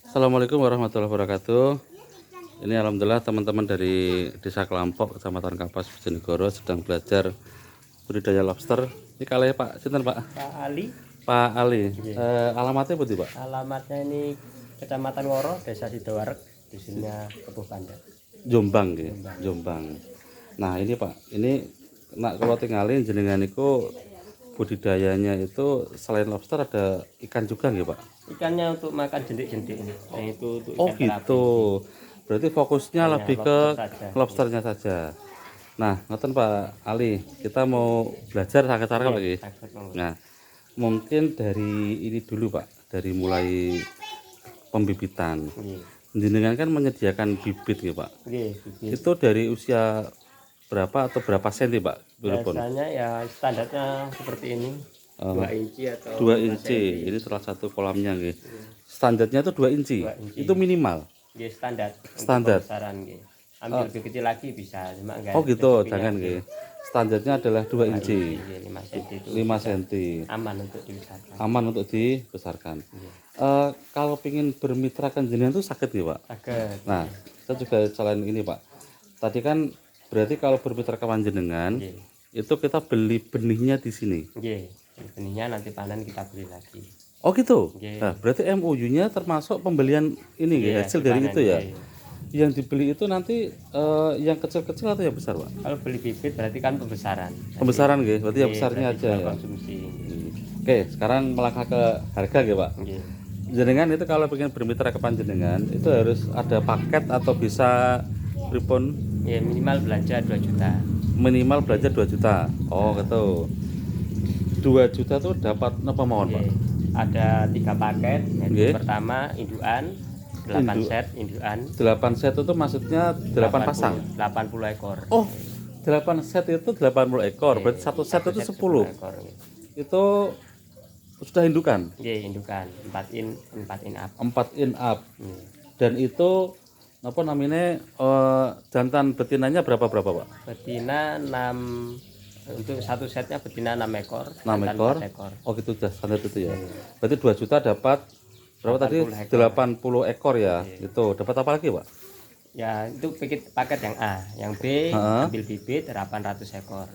Assalamualaikum warahmatullahi wabarakatuh. Ini alhamdulillah teman-teman dari Desa Kelampok, Kecamatan Kapas, Bojonegoro sedang belajar budidaya lobster. Ini kali Pak, sinten Pak? Pak Ali. Pak Ali. Iya. Alamatnya putih Pak? Alamatnya ini Kecamatan Woro, Desa Sidoarek, dusunnya Kepuh Panda. Jombang ya, Jombang. Nah ini Pak, ini nak kalau tinggalin jenengan itu budidayanya itu selain lobster ada ikan juga nggak Pak? Ikannya untuk makan jentik-jentik ini. Yang itu untuk Oh ikan gitu. Berarti fokusnya hanya lebih ke lobster saja. lobsternya saja. Nah, ngoten Pak Ali, kita mau belajar sakit-sakit lagi. Takut monggo. Nah, mungkin dari ini dulu Pak, dari mulai pembibitan. Nggih. Jenengan kan menyediakan bibit ya Pak. Nggih, bibit. Itu dari usia berapa atau berapa senti Pak? Berapun? Biasanya ya standarnya seperti ini. 2 inci atau 2 5 inci. senti. Ini salah satu kolamnya nggih. Standarnya itu 2 inci. 2 inci. Itu minimal. Nggih, standar. Standar. Untuk pembesaran nggih. Ambil lebih kecil lagi bisa, cuma enggak. Oh gitu, jangan nggih. Standarnya adalah 2 inci. 5 cm itu 5 cm. aman untuk dibesarkan. Aman untuk dibesarkan. Kalau ingin bermitra kan jenengan itu sakit ya Pak? Saged. Nah, kita juga selain ini Pak. Tadi kan berarti kalau bermitra kawan jenengan Nggih. itu kita beli benihnya di sini. Nggih. Benihnya nanti panen kita beli lagi. Oh gitu. Nggih. Nah, berarti MOU-nya termasuk pembelian ini nggih, Iya, hasil dari dipanen, itu ya. iya. Yang dibeli itu nanti yang kecil-kecil atau yang besar Pak? Kalau beli bibit berarti kan pembesaran. Pembesaran nggih, berarti yang Nggih, besarnya berarti aja jual ya. konsumsi. Oke, sekarang melangkah ke harga nggih Pak. Nggih. Jenengan itu kalau pengen bermitra ke panjenengan itu harus ada paket atau bisa pripun Ya minimal belanja 2 juta. minimal belanja 2 juta. Oh gitu. 2 juta tuh dapat apa mawon Pak? Nggih. Ada 3 paket. Yaitu Nggih. pertama indukan 8 set indukan 8 set itu maksudnya 8 pasang. 80 ekor. Oh, 8 set itu 80 ekor. Berarti satu set itu 10. ekor. Nggih. Itu sudah indukan. Nggih, indukan 4 in up. 4 in up. Nggih. Dan itu apa namanya jantan betinanya berapa Pak? Betina 6 untuk satu setnya betina 6 ekor, 6 jantan ekor. 4 ekor. Oh gitu sudah standar itu ya. Berarti 2 juta dapat berapa tadi? 80 ekor. 80 ekor ya. Itu dapat apa lagi, Pak? Ya, itu paket yang A, yang B ambil bibit 800 ekor.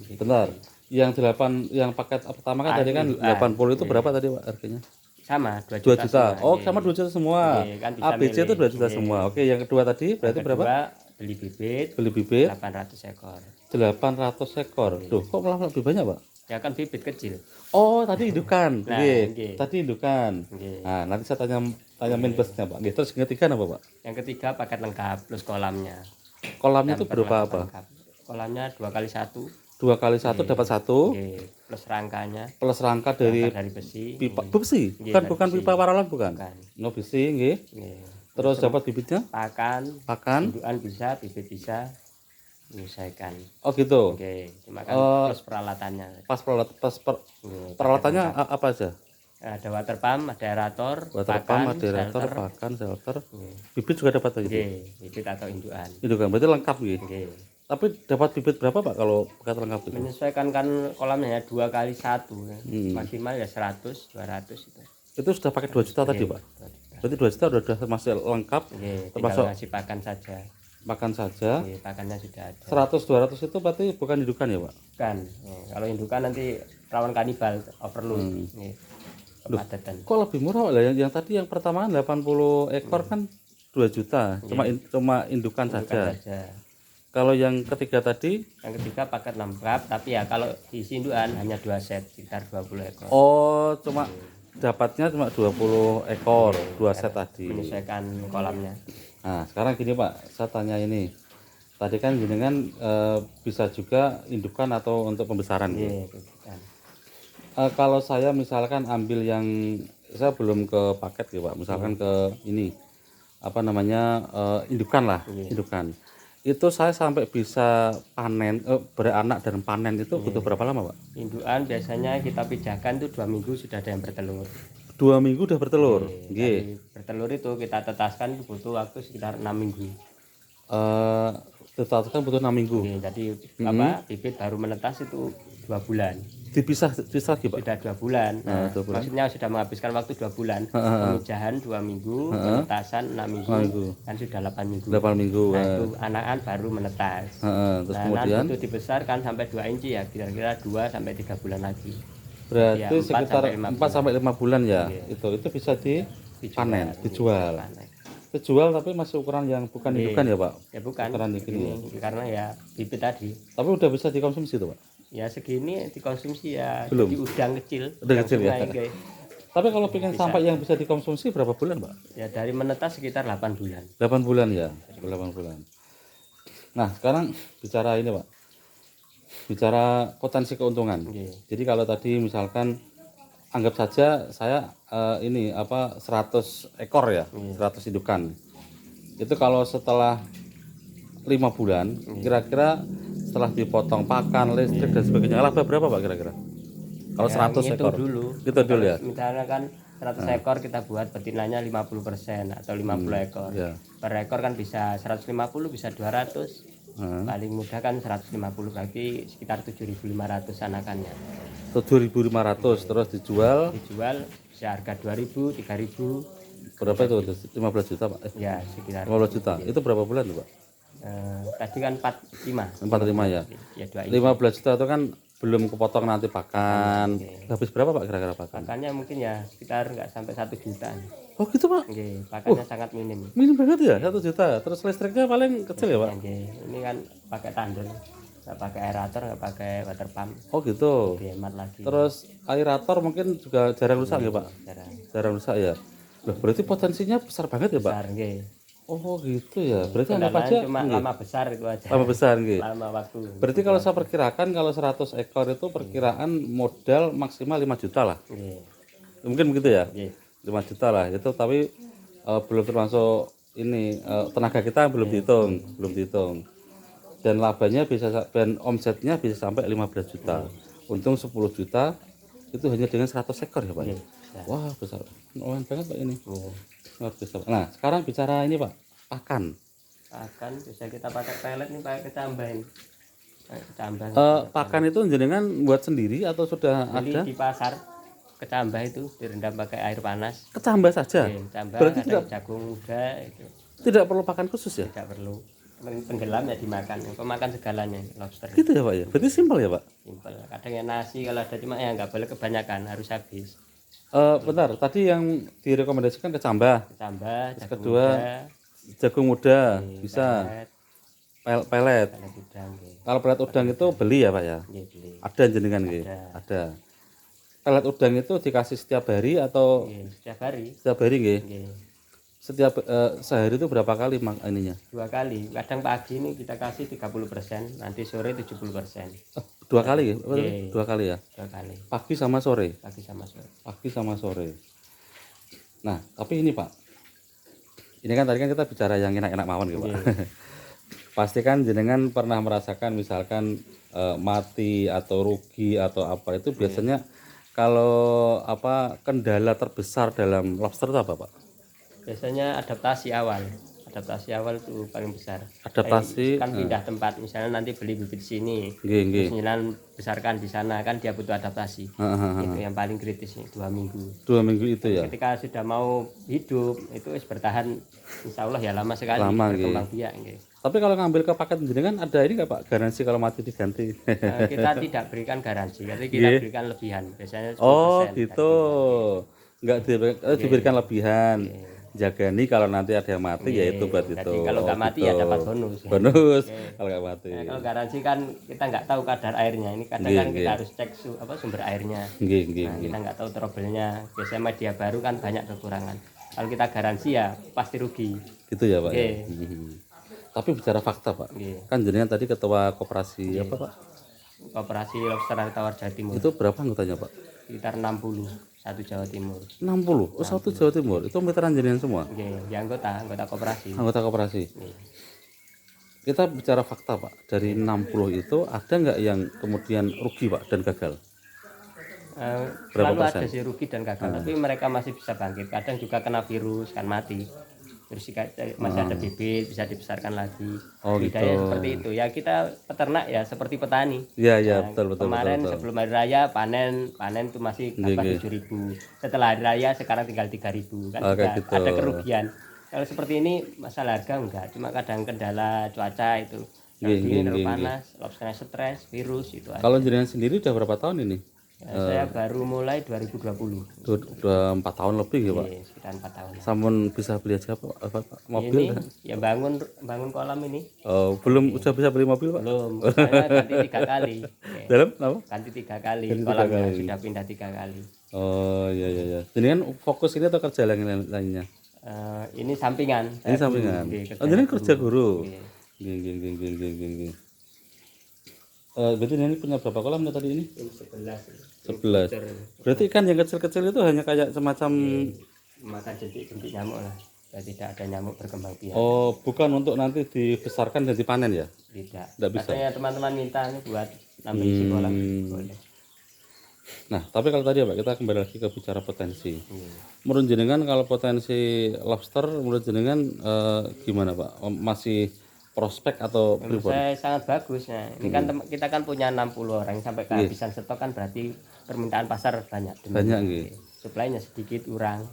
Gitu. Bentar. Yang 8 yang paket pertama kan tadi kan 80 itu berapa tadi, Pak, harganya? Sama 2 2 juta. juta. Semua, Oh, nggih. sama 2 juta semua. Nggih, kan bisa ABC itu 2 juta milih. semua. Oke, yang kedua tadi berarti Yang berapa? kedua, beli bibit Beli bibit 800 ekor. 800 ekor. Duh, kok malah lebih banyak, Pak? Ya kan bibit kecil. Oh, tadi indukan. Nah, Nggih. nggih. Tadi indukan. Nggih. Nah, nanti saya tanya main plusnya, Pak. Nggih, terus yang ketiga apa, Pak? Yang ketiga paket lengkap plus kolamnya. Kolamnya itu Dan berupa apa? perlengkapan lengkap. Kolamnya 2 kali 1. 2 kali 1 dapat 1 Plus rangkanya. plus rangka dari Dari besi. pipa besi. Nggih, Bukan dari pipa paralon bukan. Bukan. No besi nggih. Nggih. Terus dapat bibitnya? Pakan, Pakan. indukan bisa, bibit bisa, menyesuaikan. Oh gitu. Oke, cuma kan plus peralatannya. Pas peralatannya apa aja? Ada water pump, ada aerator, Water pakan, pump, moderator, shelter. pakan, shelter. Nggih. Bibit juga dapat gitu. Nggih, bibit atau indukan. Itu kan berarti lengkap nggih. Nggih. Tapi dapat bibit berapa Pak kalau paket lengkap itu? Menyesuaikan kan kolamnya ya 2 kali 1 ya. Maksimal ya 100, 200 itu. Itu sudah pakai 2 juta tadi, Pak. Berarti 2 juta udah termasuk lengkap, Nggih, termasuk tinggal ngasih pakan saja. makan saja. Nggih, pakannya sudah ada. 100 200 itu berarti bukan indukan ya, Pak? Kan, kalau indukan nanti rawan kanibal, overload. Nggih. Kepadatan. Kok lebih murah lah yang tadi yang pertama 80 ekor kan 2 juta, cuma indukan saja. Kalau yang ketiga tadi, Yang ketiga paket lengkap, tapi ya kalau diisi indukan hanya 2 set, sekitar 20 ekor. oh cuma dapatnya cuma 20 ekor, 2 set tadi. Menyesuaikan kolamnya. Nah, sekarang gini Pak, saya tanya ini. Tadi kan jenengan bisa juga indukan atau untuk pembesaran gitu. Nggih, bukan. Kalau saya misalkan ambil yang saya belum ke paket ya Pak, misalkan ke ini apa namanya indukan lah, indukan. Itu saya sampai bisa panen beranak dan panen itu butuh berapa lama Pak? Indukan biasanya kita pijahkan itu 2 minggu sudah ada yang bertelur. 2 minggu udah bertelur. Nggih. Dari bertelur itu kita tetaskan itu butuh waktu sekitar 6 minggu. Ditetapkan butuh 6 minggu. Jadi bibit baru menetas itu 2 bulan. dipisah lagi Pak. Sudah 2 bulan. Nah, 2 bulan. maksudnya sudah menghabiskan waktu 2 bulan. Pemijahan 2 minggu, penetasan 6 minggu, kan sudah 8 minggu. 8 minggu. Nah, itu anakan baru menetas. Terus Nah, kemudian nanti itu dibesarkan sampai 2 inci ya, kira-kira 2 sampai 3 bulan lagi. berarti Ya, 4 sekitar sampai 5 4 sampai 5 bulan ya. Iya. Itu bisa dipanen, dijual. Panen. Dijual tapi masih ukuran yang bukan Iya. indukan ya Pak. Ya bukan. Ukuran ini. Karena ya bibit tadi. Tapi udah bisa dikonsumsi tuh Pak. Ya segini dikonsumsi ya Belum. jadi udang kecil. Udang yang kecil ya. sungai, guys. Tapi kalau pengen sampai yang bisa dikonsumsi berapa bulan Pak? Ya dari menetas sekitar 8 bulan. 8 bulan ya. 8 bulan. Nah, sekarang bicara ini Pak. Bicara potensi keuntungan. Iya. Jadi kalau tadi misalkan anggap saja saya 100 ekor ya, 100 indukan. Itu kalau setelah 5 bulan, kira-kira setelah dipotong pakan, listrik dan sebagainya, laba berapa Pak kira-kira? Kalau 100 ekor. Dulu. Itu dulu ya. Misalnya kan 100 ekor kita buat betinanya 50% atau 50 ekor. Ya. Per ekor kan bisa 150, bisa 200. Paling mudah kan 150, berarti sekitar 7.500 anakannya. 7.500 terus dijual Dijual bisa harga 2.000, 3.000. berapa itu? 15 juta Pak. Ya sekitar 15 juta. Itu berapa bulan tuh Pak? tadi kan 45. 45 ya. Ya 2 15 juta itu kan belum kepotong nanti pakan. Habis berapa Pak kira-kira pakan? pakannya mungkin ya sekitar nggak sampai 1 juta. Oh gitu Pak. Oke, pakannya sangat minim. Minim banget ya 1 juta. Terus listriknya paling kecil ya Pak? Oke, ini kan pakai tandon, nggak pakai aerator, nggak pakai water pump, Oh gitu. lebih hemat lagi. Terus aerator mungkin juga jarang rusak ya Pak? Jarang. Jarang rusak ya. Loh, berarti potensinya besar banget ya Pak? Besar, oke. Oh gitu ya. Berarti anggap aja Cuma lama besar itu aja. lama besar gitu. Lama waktu. Berarti kalau saya perkirakan kalau 100 ekor itu perkiraan modal maksimal 5 juta lah. Oke. Mungkin begitu ya? Oke. 5 juta lah. Itu tapi belum termasuk ini tenaga kita belum dihitung. Dan labanya dan omsetnya bisa sampai 15 juta. Untung 10 juta itu hanya dengan 100 ekor ya Pak. Oke. Wah, besar. Lumayan banget Pak ini. Oke. Luar biasa, Pak. Nah, sekarang bicara ini Pak, pakan. Akan bisa kita pakai pelet nih, pakai kecambahin. Pakai kecambah. Pakan itu jenengan buat sendiri atau sudah Beli ada? di pasar kecambah itu direndam pakai air panas. Kecambah saja. Oke, kecambah, Berarti ada tidak jagung muda itu. tidak perlu pakan khusus ya? Tidak perlu. Tenggelam ya dimakan. Pemakan segalanya lobster. Gitu ya Pak ya? Berarti simpel ya Pak? Simpel. Kadang ya nasi kalau ada, cuma ya nggak boleh kebanyakan, harus habis. Bentar, tadi yang direkomendasikan kecambah. Kecambah, jagung Kedua, muda, jagung muda, bisa. pelet, Pelet. pelet udang, nggih. Kalau pelet udang itu beli ya Pak ya? Nggih, beli. Ada jenengan nggih? Ada. Pelet udang itu dikasih setiap hari atau Nggih, setiap hari. setiap hari nggih? Nggih. Setiap sehari itu berapa kali ininya? 2 kali. Kadang pagi ini kita kasih 30%, nanti sore 70%. 2 kali ya? Iya. 2 kali ya? 2 kali. Pagi sama sore. Pagi sama sore. Pagi sama sore. Nah, tapi ini Pak. Ini kan tadi kan kita bicara yang enak-enak mawon gitu Pak. Pasti kan jenengan pernah merasakan misalkan mati atau rugi atau apa itu biasanya kalau apa kendala terbesar dalam lobster itu apa Pak? Biasanya adaptasi awal. Adaptasi awal itu paling besar. Adaptasi, Kan pindah tempat, misalnya nanti beli bibit sini, Nggih, nggih. terus besarkan di sana, kan dia butuh adaptasi. Itu yang paling kritis nih, 2 minggu. 2 minggu itu ya. Ketika sudah mau hidup, itu wis bertahan, insya Allah ya lama sekali, Lama, berkembang biak. Nggih. Tapi kalau ngambil ke paket jenengan ada ini nggak Pak? Garansi kalau mati diganti? Kita tidak berikan garansi, tapi kita berikan lebihan. Biasanya 10%. Oh gitu. Nggak diberikan lebihan. Jaga nih kalau nanti ada yang mati ya itu buat itu. Jadi kalau nggak mati ya dapat bonus. Bonus kalau nggak mati. Nah, kalau garansi kan kita nggak tahu kadar airnya. Ini kadang kan kita harus cek sumber airnya. Nggih. Nah, kita nggak tahu trouble-nya. Biasanya media baru kan banyak kekurangan. Kalau kita garansi ya pasti rugi. Gitu ya Pak. Ya? Nggih. Tapi bicara fakta Pak. Nggih. Kan jenengan tadi ketua koperasi apa Pak? Koperasi Lobster Air Tawar Jawa Timur Itu berapa anggotanya Pak? sekitar 60 satu Jawa Timur. 60. Oh, satu Jawa Timur. Itu veteran jenengan semua. Nggih, ya anggota koperasi. Anggota koperasi. Nggih. Kita bicara fakta Pak. Dari 60 itu ada nggak yang kemudian rugi Pak dan gagal? Selalu ada sih rugi dan gagal, tapi mereka masih bisa bangkit. Kadang juga kena virus kan mati. terus masih ada bibit bisa dibesarkan lagi. Oh, Budidaya gitu. seperti itu ya, kita peternak ya seperti petani. Iya, iya, Nah, betul, betul, kemarin betul. sebelum hari raya panen tuh masih Nggih, apa nggih. 7.000. Setelah hari raya sekarang tinggal 3.000 kan, Oh, juga kayak gitu. ada kerugian. Kalau seperti ini masalah harga enggak, cuma kadang kendala cuaca itu. Nggih, Terlalu nggih, dingin, terlalu nggih, panas, lobsternya stres, virus itu aja. Kalau jenengan sendiri udah berapa tahun ini? Ya, saya baru mulai 2020. Udah 4 tahun lebih ya Pak. Sekitar 4 tahun. Sampun bisa beli aja apa, mobil? Ini ya bangun kolam ini. Oh, belum udah bisa beli mobil Pak? Belum, saya ganti 3 kali. Oke. Dalam apa? Ganti 3 kali, Ganti 3 kolamnya kali. sudah pindah 3 kali. Oh, iya, iya, iya. Jenengan fokus ini atau kerja lainnya? Ini sampingan. Ini Saya sampingan. guru, kerja Oh, jenengan kerja guru. Oke. Gini, gini, gini, gini, gini, gini. Berarti ini punya berapa kolam tadi ini? Ini 11. 11. Berarti ikan yang kecil-kecil itu hanya kayak semacam Makan jentik-jentik nyamuk lah. Ya, tidak ada nyamuk berkembang biak. oh, bukan untuk nanti dibesarkan dan dipanen ya? Tidak. Nggak bisa. Katanya teman-teman minta ini buat nambahin isi kolam. Boleh. Nah, tapi kalau tadi ya Pak, kita kembali lagi ke bicara potensi. Iya. Menurut jenengan kalau potensi lobster menurut jenengan gimana Pak? Masih prospek atau Menurut pribon? saya sangat bagus. Nah, ini kan kita kan punya 60 orang sampai kehabisan stok kan berarti permintaan pasar banyak. Banyak nggih. Suplainya sedikit kurang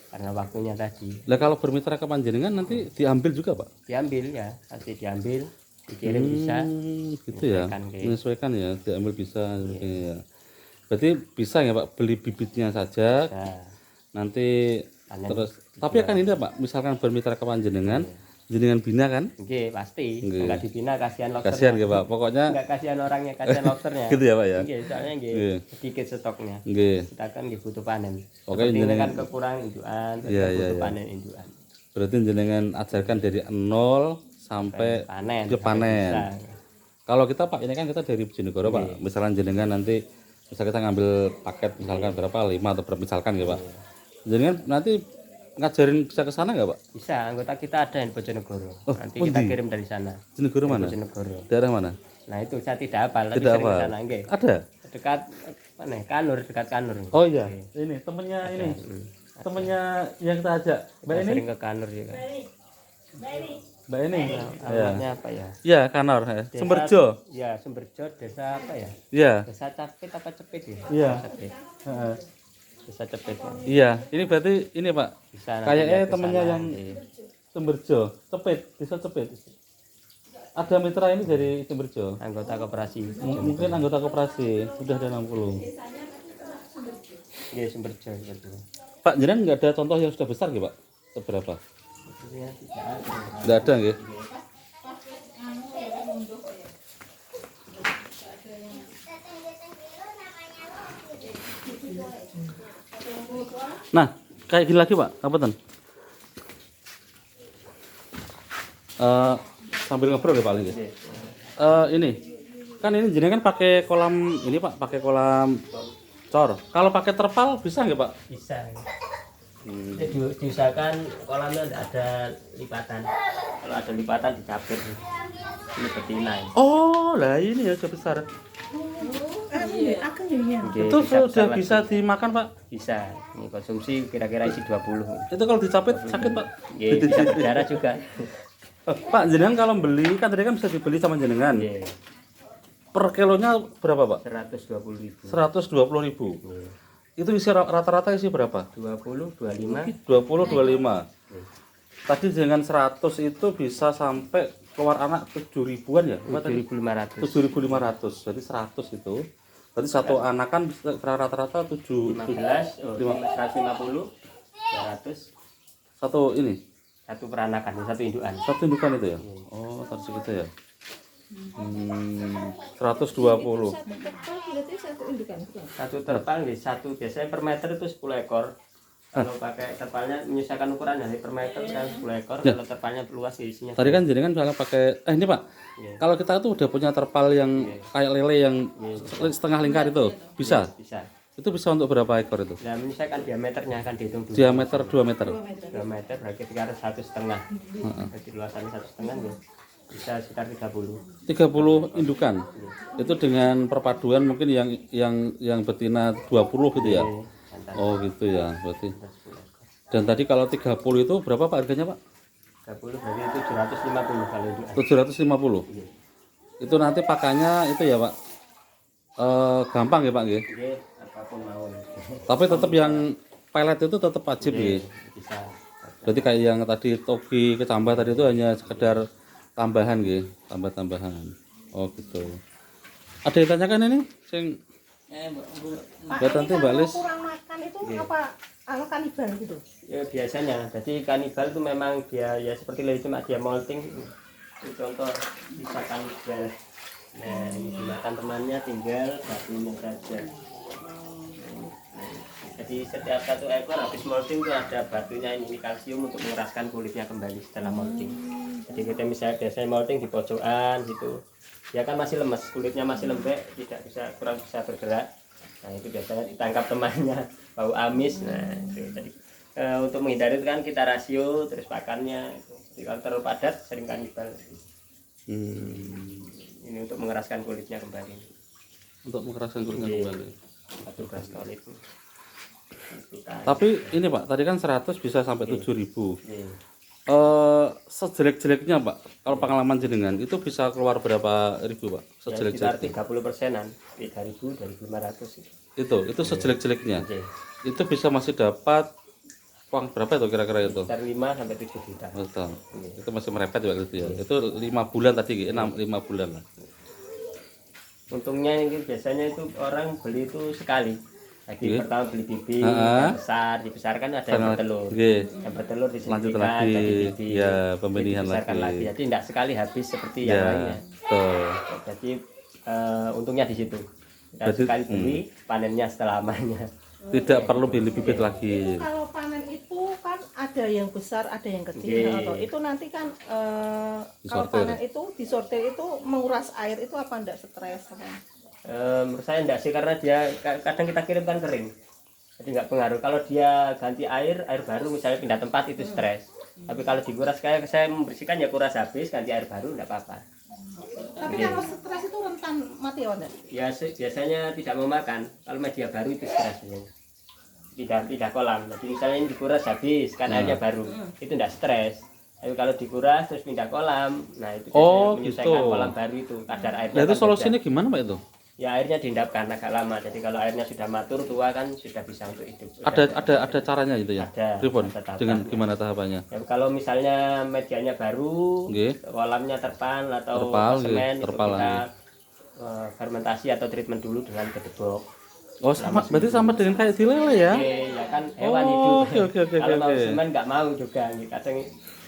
karena waktunya tadi. Lah kalau bermitra ke panjenengan nanti diambil juga Pak? Diambil ya, pasti diambil, dikirim bisa. Gitu ya. Menyesuaikan kayak- Menyesuaikan ya, diambil bisa ya. Berarti bisa ya Pak beli bibitnya saja Nah, nanti panen. terus tapi akan ini Pak, misalkan bermitra ke panjenengan, jenengan bina kan? Oke, pasti. Nggih. Enggak dibina kasihan lobster. Kasihan ya Pak. Pokoknya Enggak kasihan orangnya, kasihan lobsternya. gitu ya Pak ya. Oke, soalnya nggih, Nggih. sedikit stoknya. Nggih. Kita kan nggih butuh panen. Oke, Seperti ini jenengan- kan kekurangan indukan, terus Iya, kan iya, butuh iya. panen indukan. Berarti jenengan ajarkan dari 0 sampai Panen. dia panen. Bisa. Kalau kita Pak ini kan kita dari Bojonegoro Pak. Misalkan jenengan nanti misal kita ngambil paket misalkan berapa 5 atau berapa misalkan ya Pak. Jenengan nanti ngajarin bisa ke sana nggak Pak? Bisa, anggota kita ada yang di Bojonegoro. Nanti pundi? kita kirim dari sana. Bojonegoro mana? Bojonegoro. Daerah mana? Nah, itu saya tidak hafal, tapi Tidak sering ke hafal. sana nggih. Ada. Dekat mana? Kanur, dekat Kanur. Oh iya, ini temennya ini. Hmm. Temennya yang kita ajak. Mbak Saya ini? sering ke Kanur juga. Mbak ini. Ya. Alamatnya apa ya? Iya, Kanor. Ya. Sumberjo. Ya, Sumberjo, desa apa ya? Iya. Desa Capit apa Cepit ya? Iya. Cepit. Heeh. Desa Cepit. Ya. Iya, ini berarti ini Pak. Bisa nanti Kayaknya lihat ke temennya sana. yang Iya. Sumberjo, Cepit, desa Cepit. Ada mitra ini dari Sumberjo. Anggota koperasi. Mungkin anggota koperasi sudah ada 60. Iya, Sumberjo gitu. Pak, jenengan nggak ada contoh yang sudah besar nggih Pak? Seberapa? Ya, tidak ada. Nggak ada nggih. Nah, kayak gini lagi Pak, apa ten? Sambil ngobrol ya paling ya. Ini kan ini jenengan pakai kolam ini Pak, pakai kolam cor. Kalau pakai terpal bisa nggak Pak? Bisa. Jadi diusahakan kolamnya ada lipatan. Kalau ada lipatan dicapir. Ini betina. Ya. Oh, lah ini ya sudah besar. Oke, Itu sudah bisa dimakan Pak. Bisa. Ini konsumsi kira-kira isi 20. Itu kalau dicapit sakit Pak. Ya, bisa berdarah juga. Pak, jenengan kalau beli kan tadi kan bisa dibeli sama jenengan. Iya, Per kilonya berapa Pak? 120.000. 120.000. Itu isi rata-rata isi berapa? 20, 25. 20, 25. Tadi dengan 100 itu bisa sampai keluar anak 7.000-an ya? 7.500. 7.500. Jadi 100 itu. Berarti satu anak kan bisa rata-rata 15, 150, 200. satu ini. Satu peranakan, satu indukan. Satu indukan itu ya? Oh, tadi segitu ya. 120. Satu terpal nih, satu biasanya per meter itu 10 ekor. Kalau pakai terpalnya menyesuaikan ukurannya per meter kan 10 ekor. Kalau terpalnya luas isinya. Tadi kan jenengan misalnya pakai ini Pak. Iya. Kalau kita tuh udah punya terpal yang kayak lele yang setengah lingkar itu, bisa. Bisa. Itu bisa untuk berapa ekor itu? Dan menyesuaikan diameternya akan dihitung dulu. Diameter 2 meter. 2 meter berarti sekitar 1,5. Jadi luasannya 1,5 ya. Bisa sekitar 30. 30 indukan. Itu dengan perpaduan mungkin yang betina 20 gitu ya. Santan. Oh, gitu ya, berarti. Dan tadi kalau 30 itu berapa Pak harganya Pak? 30 berarti 750 kalau itu. 750. Nggih. Itu nanti pakainya itu ya Pak. Gampang ya Pak nggih. Nggih, apapun mau. Tapi tetap yang pelet itu tetap wajib nggih. Bisa. Berarti kayak yang tadi togi kecambah tadi itu hanya sekedar tambahan nggih, tambah-tambahan. Oh gitu. Ada yang tanyakan ini? Sing buat nanti Mbak Lis. Kurang makan itu apa kanibal gitu? Ya biasanya, jadi kanibal itu memang dia ya seperti lagi cuma dia molting. Itu contoh bisa kanibal. Nah, ini dimakan temannya tinggal batunya saja. Jadi setiap satu ekor habis molting itu ada batunya ini kalsium untuk mengeraskan kulitnya kembali setelah molting. Jadi kita misalnya biasanya molting di pojokan gitu, ya kan masih lemes, kulitnya masih lembek, kurang bisa bergerak. Nah itu biasanya ditangkap temannya, bau amis. Nah itu jadi untuk menghindari itu kan kita rasio terus pakannya. Jadi kalau terlalu padat sering kanibal. Ini untuk mengeraskan kulitnya kembali. Untuk mengeraskan kulitnya kembali. Satu gas tol itu. Tapi ini Pak, tadi kan 100 bisa sampai 7.000. Iya. Sejelek-jeleknya Pak, kalau pengalaman jenengan itu bisa keluar berapa ribu Pak? Ya, sekitar Sejelek-jeleknya. 30%-an, 3.000, 2.500 gitu. Itu sejelek-jeleknya. Oke. Itu bisa masih dapat uang berapa itu kira-kira itu? Sekitar 5 sampai 7 juta. Betul. Itu masih merepet juga gitu ya. Itu 5 bulan tadi, 5 bulan lah. Untungnya ini biasanya itu orang beli itu sekali. Lagi pertama beli bibit, Ah. yang besar, dibesarkan ada yang bertelur. Oke. Yang bertelur Lanjut diselidikkan lagi. jadi bibit. Ya, pembenihan Dibesarkan lagi. Jadi tidak sekali habis seperti yang Ya, lainnya. betul. Jadi untungnya di situ. Dan Berarti, sekali beli panennya selamanya. Tidak perlu beli bibit lagi. Kalau panen itu kan ada yang besar, ada yang kecil. Oke. Atau itu nanti kan kalau Disortir. panen itu disortir itu menguras air itu apa enggak stres apa? Menurut saya enggak sih karena dia kadang kita kirimkan kering. Jadi nggak pengaruh. Kalau dia ganti air baru misalnya pindah tempat itu stres. Tapi kalau dikuras kayak saya membersihkan ya kuras habis, ganti air baru enggak apa-apa. Tapi kalau stres itu rentan mati ya enggak? Ya biasanya tidak mau makan. Kalau media baru itu stres biasanya. Tidak kolam. Jadi misalnya ini dikuras habis kan airnya baru. Itu enggak stres. Tapi kalau dikuras terus pindah kolam, nah itu Oh, biasanya menyelesaikan gitu. kolam baru itu kadar airnya. Nah, itu kan solusinya beda. gimana Pak itu? Ya airnya diendapkan agak lama. Jadi kalau airnya sudah matur tua kan sudah bisa untuk hidup. Ada caranya itu ya? Ada, Ribon, ada tahapannya. dengan gimana tahapannya? Ya, kalau misalnya medianya baru, Nggih. kolamnya terpal atau Terpal, nggih, semen itu terpal, kita nggih. fermentasi atau treatment dulu dengan kedebok. Oh, berarti sama dengan kayak di lele ya? Oke, ya kan hewan Oh, hidup. oke, Kalau mau oke. semen nggak mau juga. Kadang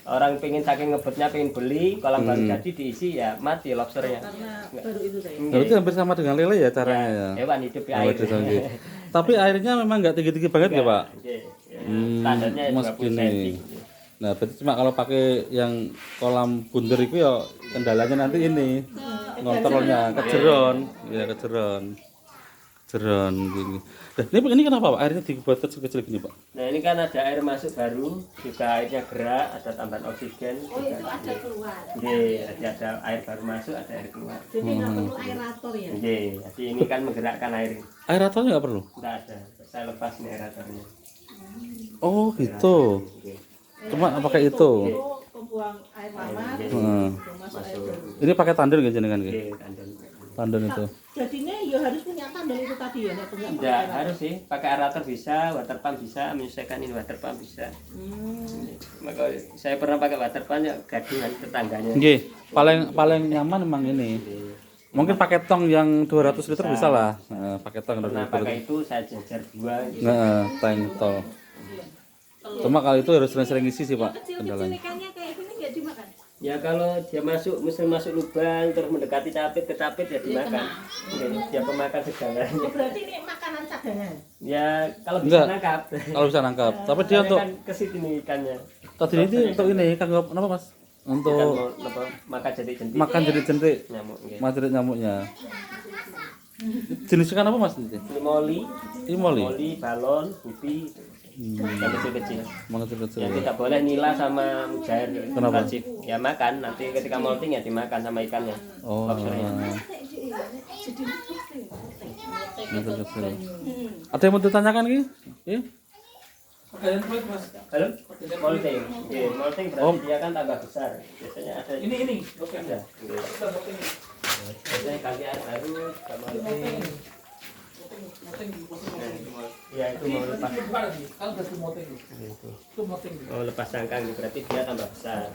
orang pengen saking ngebetnya pengen beli, kolam baru jadi diisi ya mati lobsternya. Karena baru itu saya. Berarti hampir sama dengan lele ya caranya ya? Hewan hidup ya Oh, air. itu sanggup. Tapi airnya memang nggak tinggi-tinggi banget ya Pak? Oke, ya, standarnya Mas 20 gini. cm. Nah, berarti cuma kalau pakai yang kolam bunder itu ya kendalanya nanti ini ngontrolnya kejeron, ya kejeron gini. Nah, ini kenapa Pak? Airnya dibuat kecil-kecil gini Pak? Nah ini kan ada air masuk baru, juga airnya gerak, ada tambahan oksigen. Oh itu ada keluar. Iya, jadi ada air baru masuk, ada air keluar. Jadi nggak perlu aerator ya? Iya, jadi ini kan menggerakkan air. Aeratornya nggak perlu? Tidak ada, saya lepas nih aeratornya. Oh gitu. Oke. Cuma pakai itu. Itu kebuang air lama, Heeh. masuk air baru. Ini pakai tandon nggak jenengan Oke, gitu? kandang. Tandon itu. Jadinya ya harus punya tandon itu tadi ya, nggak punya Tidak harus sih, pakai aerator bisa, water pump bisa, menyesuaikan ini water pump bisa. Maka saya pernah pakai water pump ya gadungan tetangganya. Nggih, paling nyaman memang ini. Mungkin pakai tong yang 200 liter bisa lah. Pakai tong Pernah 200 liter. pakai itu saya jajar dua. Gitu. Tank tol. Cuma kalau itu harus sering-sering isi sih Pak kendalanya. ikannya kayak gini nggak dimakan? Ya kalau dia mesti masuk lubang terus mendekati capit ke capit ya dimakan. Oke, dia pemakan segalanya. Oh, berarti ini makanan cadangan. Ya kalau bisa Enggak. nangkap. Kalau bisa nangkap. Tapi dia Saya untuk kan ke situ nih ikannya. tadi ini untuk ini kanggo apa Mas? Ikan Untuk mau apa, makan jadi jentik makan jentik-jentik nyamuk. Oke. materi nyamuknya. Jenis ikan apa Mas ini? Ini moli, Imoli. balon, pipi, ikan kecil-kecil. Mana kecil. Yang tidak boleh nila sama mujair. Kenapa? Wajib. Ya makan, nanti ketika molting ya dimakan sama ikannya. Oh. Lobsternya. Kecil. Ada yang mau ditanyakan Ki? Iya? Halo? Molting. Oke, molting berarti dia kan tambah besar. Biasanya ada Ini. Oke. ada. Oke. Biasanya ganti air baru sama molting. Ya itu mau lepas. Kalau udah moteng itu moteng. Mau lepas sangkang berarti dia tambah besar.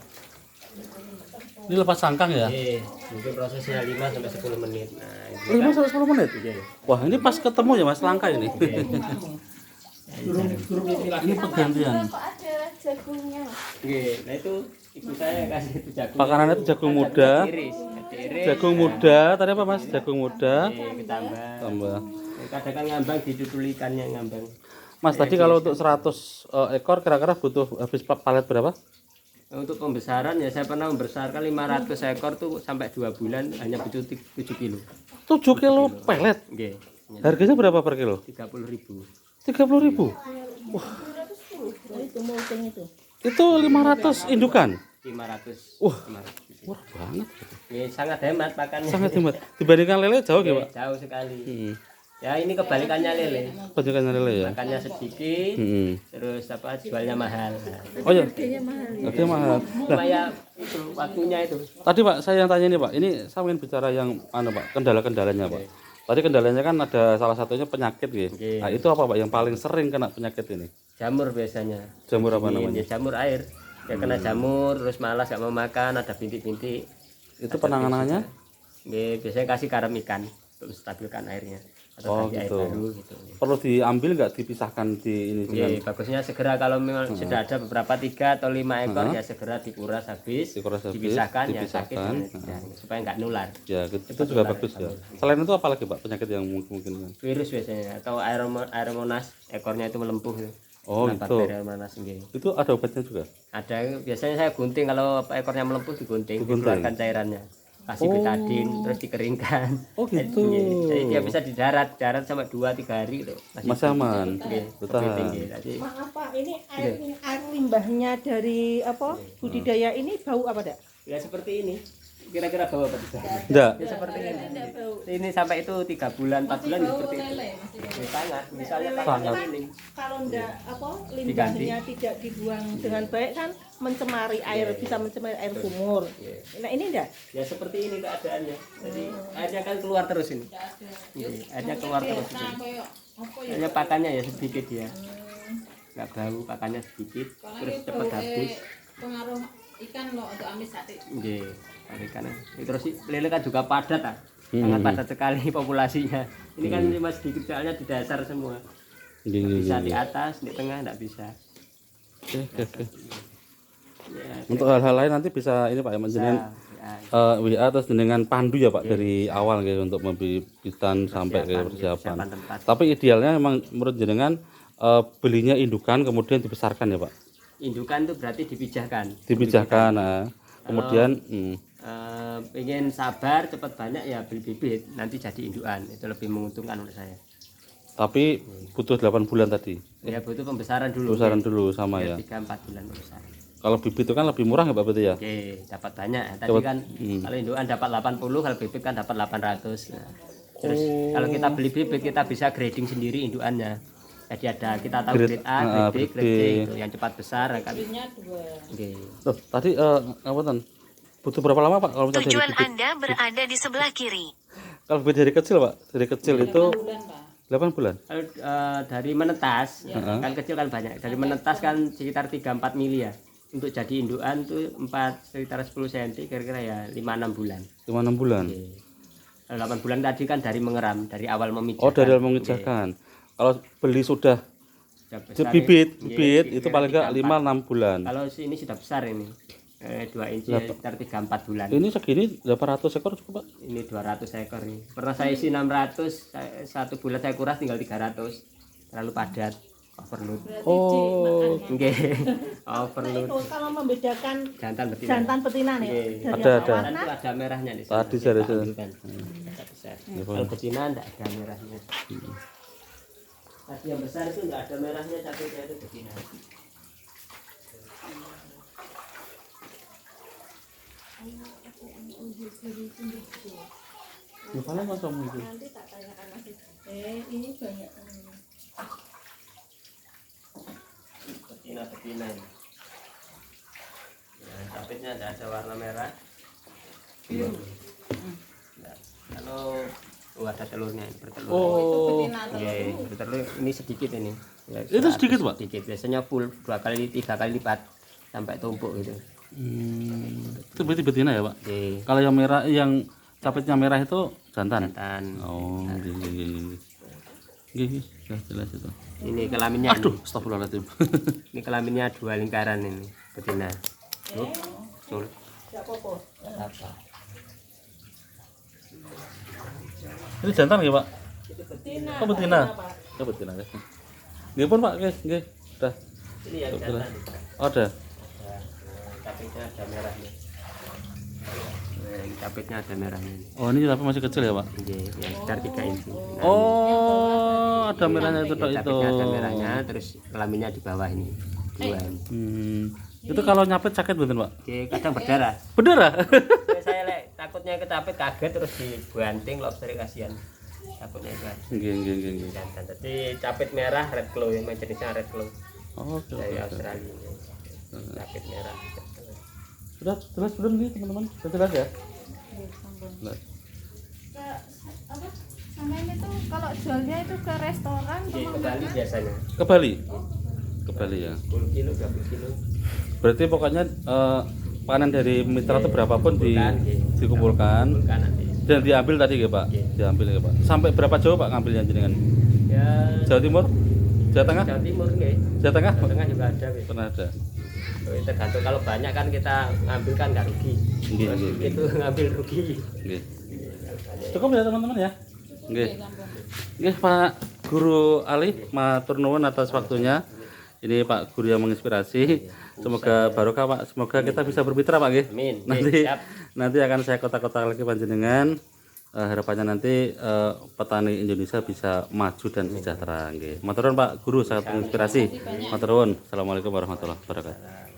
Ini lepas sangkang ya? Oke, mungkin prosesnya 5 sampai 10 menit. Nah, itu 5 sampai 10 menit. Oke. Wah, ini pas ketemu ya Mas langka ini. Turun ini lagi. Ini pergantian. Kok ada jagungnya? Oke, nah itu ibu saya kasih itu jagung. Pakanannya itu jagung muda. Diiris. Jagung muda, tadi apa Mas? Jagung muda. Oke, ditambah. Tambah. Kadang kan ngambang ditutul ikannya ngambang. Mas tadi kalau untuk 100 ekor kira-kira butuh habis palet berapa? Untuk pembesaran ya saya pernah membesarkan 500 ekor tuh sampai 2 bulan hanya butuh 7 kilo. 7 kilo pelet. Oke. Harganya berapa per kilo? 30.000. 30.000. Itu molting itu. Itu 500 indukan. 500. Wah. 500. Wah, banget. Ini sangat hemat pakannya. Sangat hemat. Dibandingkan lele jauh Oke, ya, Pak? jauh sekali. Hmm. Ya ini kebalikannya lele. Pasukan lele ya. Makannya sedikit, Hmm. terus apa jualnya mahal. Oh ya. Harganya mahal ya. Oke, mahal. Nah, Supaya itu waktunya itu. tadi Pak saya yang tanya ini Pak. Ini saya ingin bicara yang Pak, kendala-kendalanya Pak. Tadi kendalanya kan ada salah satunya penyakit ya. Oke. Nah, itu apa Pak yang paling sering kena penyakit ini? Jamur biasanya. Jamur apa Ini namanya? jamur air. Ya kena jamur, terus malas gak mau makan, ada bintik-bintik. Itu penanganannya? Ya, biasanya kasih garam ikan untuk menstabilkan airnya. Atau Oh, kasih air gitu. baru gitu. Perlu diambil nggak dipisahkan di ini dengan Ya, bagusnya segera kalau memang sudah ada beberapa 3 atau 5 ekor ya segera dikuras habis, Dikuras habis, dipisahkan ya sakit dipisahkan. ya, supaya nggak nular. ya itu juga bagus ya. Selain itu apa lagi Pak penyakit yang mungkin? Virus biasanya atau aeromonas ekornya itu melempuh. Oh, Nah, itu. bakteri aeromonas nggih. Itu ada obatnya juga. Ada biasanya saya gunting kalau ekornya melempuh digunting, Digunting. dikeluarkan cairannya. Kasih betadin terus dikeringkan. Oh, gitu. Jadi dia bisa di darat sampai 2-3 hari itu Masih aman. Nggih, Bertahan. tinggi. Jadi Maaf Pak, ini air limbahnya dari apa budidaya ini bau apa dak? ya seperti ini. Kira-kira bau apa bisa? Enggak. Ya seperti ini. Ini sampai itu 3 bulan, 4 bulan ya seperti itu. Ya, sangat, misalnya pakai ini. Kalau enggak apa limbahnya tidak dibuang dengan baik kan mencemari air, bisa mencemari air sumur. Nah ini enggak? Ya seperti ini keadaannya. Jadi airnya kan keluar terus ini. Airnya keluar terus. Hanya pakannya ya sedikit ya. Nggak bau, pakannya sedikit, terus cepat habis. Pengaruh ikan loh untuk amis sate. Nggih, ikan. Terus lele kan juga padat ah. Sangat padat sekali populasinya. Ini kan cuma sedikit soalnya di dasar semua. Bisa di atas, di tengah enggak bisa. Oke. Ya, Untuk hal-hal lain nanti bisa ini Pak ya menjenengan ya. WA terus dengan pandu ya Pak dari awal gitu untuk pembibitan sampai ke persiapan. tempat. Tapi idealnya memang menurut jenengan belinya indukan kemudian dibesarkan ya Pak. Indukan itu berarti dipijahkan. Dipijahkan. Nah, kemudian Pengen sabar cepat banyak ya beli bibit nanti jadi indukan itu lebih menguntungkan menurut saya. tapi butuh 8 bulan tadi. Ya butuh pembesaran dulu. Pembesaran dulu sama ya. 3-4 bulan pembesaran. Kalau bibit itu kan lebih murah nggak Pak berarti ya? Oke, dapat banyak. Tadi kan kalau indukan dapat 80, kalau bibit kan dapat 800. Nah, terus kalau kita beli bibit kita bisa grading sendiri indukannya. Jadi ada kita tahu grade A, grade B, grade C itu yang cepat besar kan. Oke. Loh, tadi ngapunten. Butuh berapa lama Pak kalau misalnya Tujuan dari bibit? Anda berada di sebelah kiri. Kalau bibit dari kecil Pak, dari kecil itu 8 bulan. Kalau dari menetas kan kecil kan banyak. Dari menetas kan sekitar 3-4 mili ya. Untuk jadi indukan tuh 4 sekitar 10 cm kira-kira ya 5-6 bulan. 5-6 bulan. Oke. Kalau 8 bulan tadi kan dari mengeram, dari awal memijahkan. Oh, dari awal memijahkan. Kalau beli sudah Sudah besar, bibit ya. itu paling enggak 5-6 bulan. Kalau ini sudah besar ini. 2 inci ya, sekitar 3-4 bulan. Ini segini 800 ekor cukup Pak? Ini 200 ekor nih. Pernah saya isi 600, satu bulan saya kuras tinggal 300. Terlalu padat, overload. Oh, Oke. Nah, Overload. itu kalau membedakan Jantan betina. jantan betina nih Oke. dari Ada, apa ada. warna? Itu ada merahnya di sana. Tadi saya Kita lihat. ambilkan. Tidak besar. Kalau betina enggak ada merahnya. Tadi yang besar itu enggak ada merahnya, tapi saya itu betina. gimana Mas kamu itu? Nanti tak tanyakan lagi. Ini banyak. betina ini. Nah, capitnya ada warna merah. Nah, kalau ada telurnya ini bertelur. Oh, Iya, bertelur ini sedikit ini. Ya, itu sedikit, Pak? Sedikit. Biasanya full 2 kali 3 kali lipat sampai tumpuk gitu. itu berarti betina ya, Pak? Oke. Kalau yang merah, yang capitnya merah itu jantan. Jantan. Oh, gini, jelas itu. Ini kelaminnya. Aduh, astagfirullahaladzim. Ini kelaminnya 2 lingkaran ini betina. Betul. Tidak apa-apa. Apa? Ini jantan ya, Pak? Itu betina. Oh, betina. Pak. Oh, betina. Nggih pun, Pak, nggih. Udah. Ini yang jantan. Oh, ada. Capitnya ada merahnya. Nah, ini capitnya ada merahnya. Oh, ini tapi masih kecil ya, Pak? Iya, yang sekitar 3 inci. Nah, Oh, ada merahnya itu, Dok, ini itu. capitnya ada merahnya, terus kelaminnya di bawah ini. 2 ini. Itu kalau nyapit sakit betul, Pak? Oke, kadang berdarah. Berdarah? Saya takutnya kecapit kaget terus dibanting lobster kasihan. Takutnya itu aja. Nggih. Jantan. Jadi capit merah red claw yang jenisnya red claw Oke. dari Australia. Capit merah. Sudah jelas belum nih, teman-teman? Sudah jelas ya? Jelas. Apa? Sampai itu kalau jualnya itu ke restoran Oke, ke Bali biasanya. Ke Bali? Ke Bali ya. 10 kilo, 20 kilo. Berarti pokoknya panen dari mitra itu berapapun dikumpulkan Kumpulkan nanti. dan diambil tadi ya, Pak? Iya. Diambil ya, Pak. Sampai berapa jauh, Pak, ngambilnya jenengan? Ya, Jawa Timur? Jawa Tengah? Jawa Timur nggih. Jawa Tengah? Jawa Tengah juga ada. Wis. Pernah ada. Tergantung kalau banyak kan kita ngambil kan nggak rugi. Nggih, Terus nggih. itu ngambil rugi. Nggih. Cukup ya, teman-teman ya? Nggih. Nggih, Pak Guru Ali, matur nuwun atas waktunya. Ini Pak Guru yang menginspirasi. Semoga barokah, Pak. Semoga kita bisa bermitra, Pak, nggih. Amin. Nanti Siap. nanti akan saya kotak-kotak lagi panjenengan. Harapannya nanti petani Indonesia bisa maju dan sejahtera, nggih. Matur nuwun, Pak Guru, sangat menginspirasi. Matur nuwun. Assalamualaikum warahmatullahi wabarakatuh.